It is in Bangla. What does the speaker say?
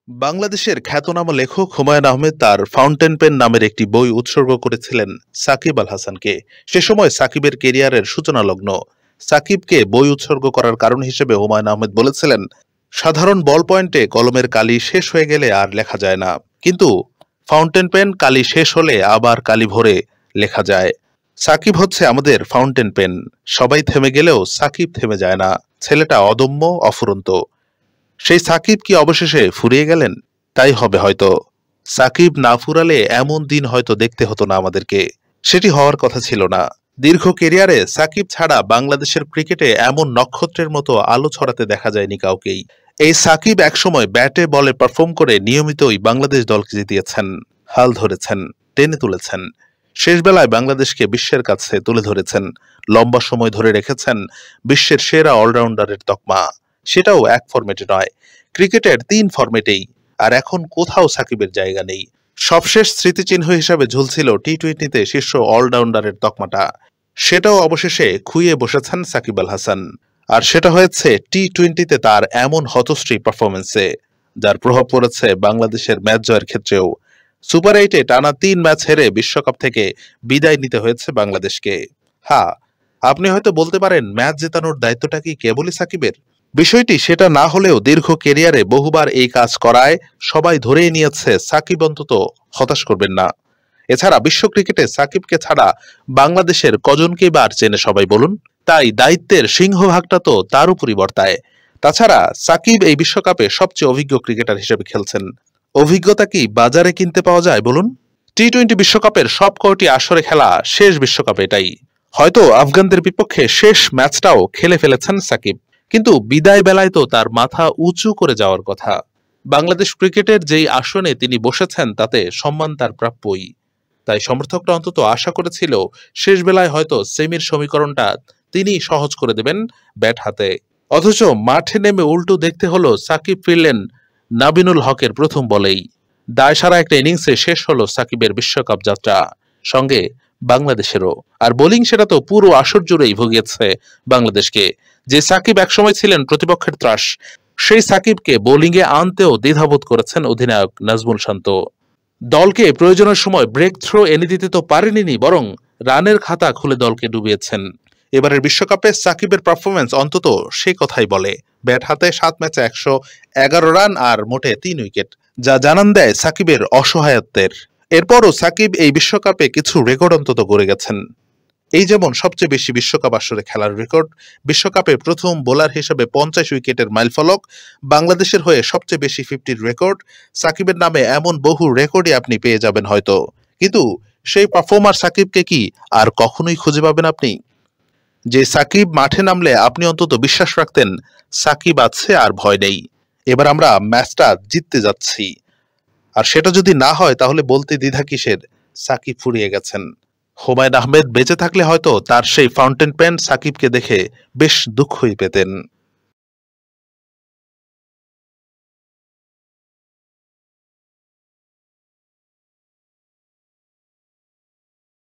বাংলাদেশের খ্যাতনামা লেখক হুমায়ূন আহমেদ তার ফাউন্টেন পেন নামের একটি বই উৎসর্গ করেছিলেন সাকিব আল হাসানকে। সে সময় সাকিবের কেরিয়ারের সূচনা লগ্ন। সাকিবকে বই উৎসর্গ করার কারণ হিসেবে হুমায়ূন আহমেদ বলেছিলেন, সাধারণ বল পয়েন্টে কলমের কালি শেষ হয়ে গেলে আর লেখা যায় না, কিন্তু ফাউন্টেন পেন কালি শেষ হলে আবার কালি ভরে লেখা যায়। সাকিব হচ্ছে আমাদের ফাউন্টেন পেন। সবাই থেমে গেলেও সাকিব থেমে যায় না। ছেলেটা অদম্য, অফুরন্ত। সেই সাকিব কি অবশেষে ফুরিয়ে গেলেন? তাই হবে হয়তো। সাকিব না ফুরালে এমন দিন হয়তো দেখতে হতো না আমাদেরকে। সেটি হওয়ার কথা ছিল না। দীর্ঘ কেরিয়ারে সাকিব ছাড়া বাংলাদেশের ক্রিকেটে এমন নক্ষত্রের মতো আলো ছড়াতে দেখা যায়নি কাউকেই। এই সাকিব একসময় ব্যাটে বলে পারফর্ম করে নিয়মিতই বাংলাদেশ দলকে জিতিয়েছেন, হাল ধরেছেন, টেনে তুলেছেন। শেষ বেলায় বাংলাদেশকে বিশ্বের কাছে তুলে ধরেছেন। লম্বা সময় ধরে রেখেছেন বিশ্বের সেরা অলরাউন্ডারের তকমা। সেটাও এক ফরম্যাটে নয়, ক্রিকেটের ৩ ফরম্যাটেই। আর এখন কোথাও সাকিবের জায়গা নেই। সবশেষ স্মৃতিচিহ্ন হিসাবে ঝুলছিল টি-টোয়েন্টিতে শীর্ষ অলরাউন্ডারের তকমাটা। সেটাও অবশেষে খুইয়ে বসেছেন সাকিব আল হাসান। আর সেটা হয়েছে টি-টোয়েন্টিতে তার এমন হতশ্রী পারফরমেন্সে, যার প্রভাব পড়েছে বাংলাদেশের ম্যাচ জয়ের ক্ষেত্রেও। সুপার 8-এ টানা ৩ ম্যাচ হেরে বিশ্বকাপ থেকে বিদায় নিতে হয়েছে বাংলাদেশকে। হ্যাঁ, আপনি হয়তো বলতে পারেন, ম্যাচ জেতানোর দায়িত্বটা কি কেবলই সাকিবের? বিষয়টি সেটা না হলেও দীর্ঘ কেরিয়ারে বহুবার এই কাজ করায় সবাই ধরেই নিয়েছে সাকিব অন্তত হতাশ করবেন না। এছাড়া বিশ্ব ক্রিকেটে সাকিবকে ছাড়া বাংলাদেশের কজনকেই বা আর চেনে সবাই বলুন? তাই দায়িত্বের সিংহভাগটা তো তার উপরই বর্তায়। তাছাড়া সাকিব এই বিশ্বকাপে সবচেয়ে অভিজ্ঞ ক্রিকেটার হিসেবে খেলছেন। অভিজ্ঞতা কি বাজারে কিনতে পাওয়া যায় বলুন? টি-টোয়েন্টি বিশ্বকাপের সব কয়টি আসরে খেলা শেষ বিশ্বকাপ এটাই। হয়তো আফগানদের বিপক্ষে শেষ ম্যাচটাও খেলে ফেলেছেন সাকিব, কিন্তু বিদায় বেলায় তো তার মাথা উঁচু করে যাওয়ার কথা। বাংলাদেশ ক্রিকেটের যেই আসনে তিনি বসেছেন তাতে সম্মান তার প্রাপ্যই। তাই সমর্থকরা অন্তত আশা করেছিল শেষ বেলায় হয়তো সেমির সমীকরণটা তিনি সহজ করে দেবেন ব্যাট হাতে। অথচ মাঠে নেমে উল্টো দেখতে হলো সাকিব ফিরলেন নাবিনুল হকের প্রথম বলেই। দায়সারা একটা ইনিংসে শেষ হলো সাকিবের বিশ্বকাপ যাত্রা, সঙ্গে বাংলাদেশেরও। আর বোলিং সেটা তো পুরো আসর জুড়েই ভুগিয়েছে বাংলাদেশকে। যে সাকিব একসময় ছিলেন প্রতিপক্ষের ত্রাস, সেই সাকিবকে বোলিংয়ে আনতেও দ্বিধাবোধ করেছেন অধিনায়ক নাজমুল শান্ত। দলকে প্রয়োজনের সময় ব্রেক থ্রো এনে দিতে তো পারেনি, বরং রানের খাতা খুলে দলকে ডুবিয়েছেন। এবারের বিশ্বকাপে সাকিবের পারফরমেন্স অন্তত সে কথাই বলে। ব্যাট হাতে 7 ম্যাচে 111 রান আর মোটে 3 উইকেট, যা জানান দেয় সাকিবের অসহায়ত্বের। এরপরও সাকিব এই বিশ্বকাপে কিছু রেকর্ড অন্তত গড়ে গেছেন। এই যেমন সবচেয়ে বেশি বিশ্বকাপ আসরে খেলার রেকর্ড, বিশ্বকাপে প্রথম বোলার হিসেবে 50 উইকেটের মাইলফলক, বাংলাদেশের হয়ে সবচেয়ে বেশি 50 রেকর্ড। সাকিবের নামে এমন বহু রেকর্ডই আপনি পেয়ে যাবেন হয়তো, কিন্তু সেই পারফর্মার সাকিবকে কি আর কখনোই খুঁজে পাবেন আপনি? যে সাকিব মাঠে নামলে আপনি অন্তত বিশ্বাস রাখতেন সাকিব আছে আর ভয় নেই। এবার আমরা ম্যাচটা জিততে যাচ্ছি, আর সেটা যদি না হয় তাহলে বলতে দ্বিধা কিসের, সাকিব ফুরিয়ে গেছেন। হুমায়ূন আহমেদ বেঁচে থাকলে হয়তো তার সেই ফাউন্টেন পেন সাকিবকে দেখে বেশ দুঃখই পেতেন।